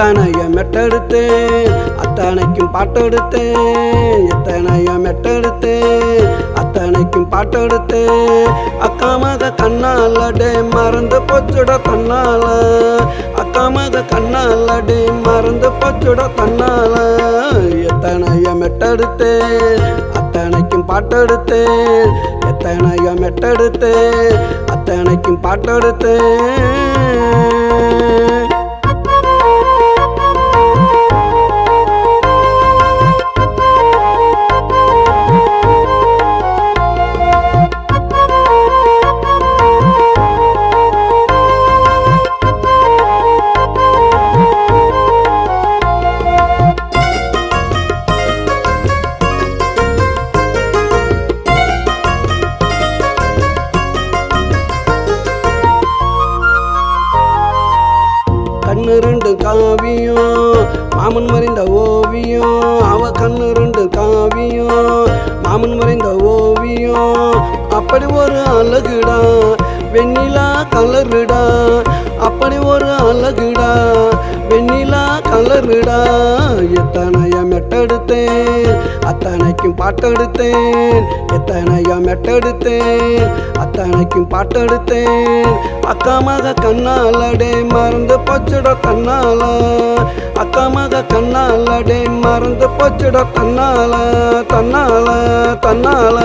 எத்தனைய மெட்டெடுத்தேன் அத்தனைக்கும் பாட்டெடுத்தேன். எத்தனைய மெட்டெடுத்தேன் அத்தனைக்கும் பாட்டெடுத்தேன். அக்கா மக கண்ணாலடே மறந்து போச்சுட தன்னால. அக்கா மக கண்ணாலடே மறந்து போச்சுட தன்னால. எத்தனைய மெட்டெடுத்தேன் அத்தனைக்கும் பாட்டெடுத்தேன். எத்தனைய மெட்டெடுத்தேன் அத்தனைக்கும் பாட்டெடுத்தேன். கண்ணு ரெண்டு காவியம் மாமன் மறைந்த ஓவியம். அவ கண்ணு ரெண்டு காவியம் மாமன் மறைந்த ஓவியம். அப்படி ஒரு அழகுடா வெண்ணிலா கலருடா. அப்படி ஒரு அழகுடா வெண்ணிலா கலருடா. எத்தனைய மெட்டெடுத்தேன் அத்தனைக்கும் பாட்டெடுத்தேன். எத்தனைய மெட்டெடுத்தேன் அத்தனைக்கும் பாட்டெடுத்தேன். அக்கா மக கண்ணாலடே மறந்து போச்சுட தன்னால. அக்கா மக கண்ணாலடே மறந்து போச்சுட தன்னால தன்னால தன்னால.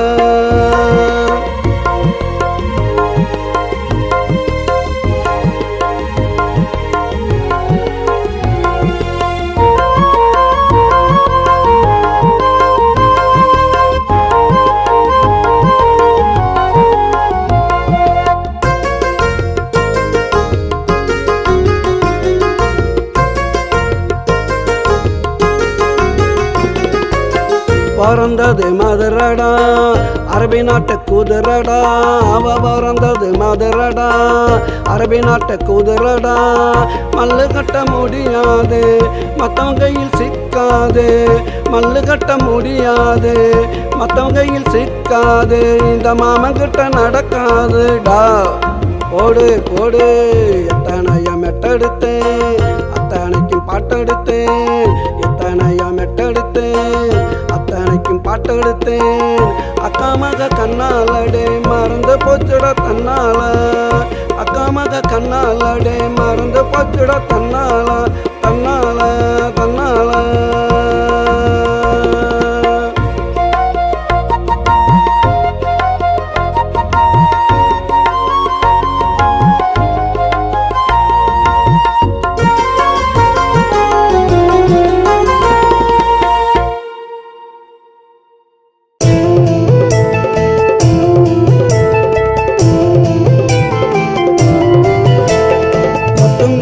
பறந்தது மதுரடா அரபி நாட்டு குதிரடா. அவ பறந்தது மதுரடா அரபி நாட்டு குதிரடா. மல்லு கட்ட முடியாது மத்தவங்க கையில் சிக்காது. மல்லு கட்ட முடியாது மத்தவங்க கையில் சிக்காது. இந்த மாமன் கிட்ட நடக்காதுடா. போடு போடு எத்தனைய மெட்டெடுத்தேன் அத்தனைக்கும் பாட்டெடுத்தேன். எத்தனைய மெட்டெடுத்தேன் அத்தனைக்கும் பாட்டெடுத்தேன். அக்கா மக கண்ணாலடே மறந்து போச்சுட தன்னால. அக்கா மக கண்ணாலடே மறந்து போச்சுட தன்னால தன்னால தன்னால.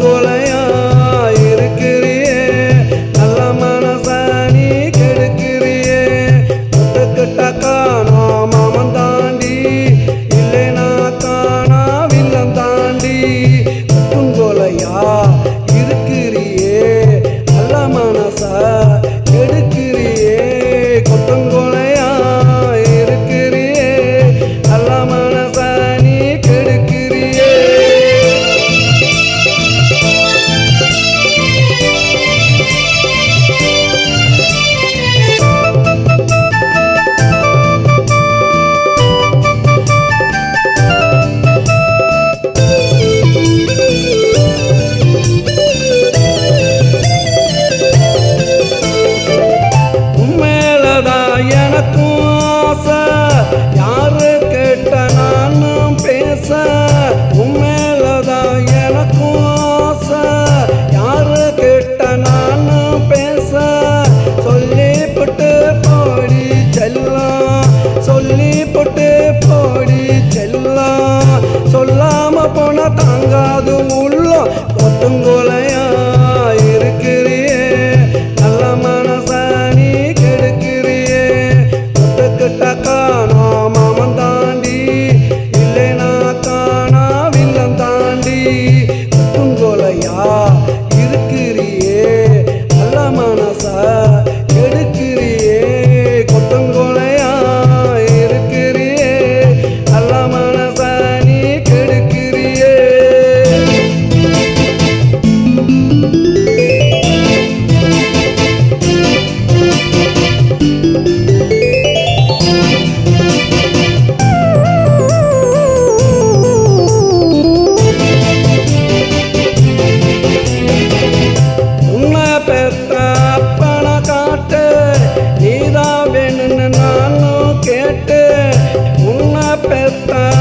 கொலையா பெத்த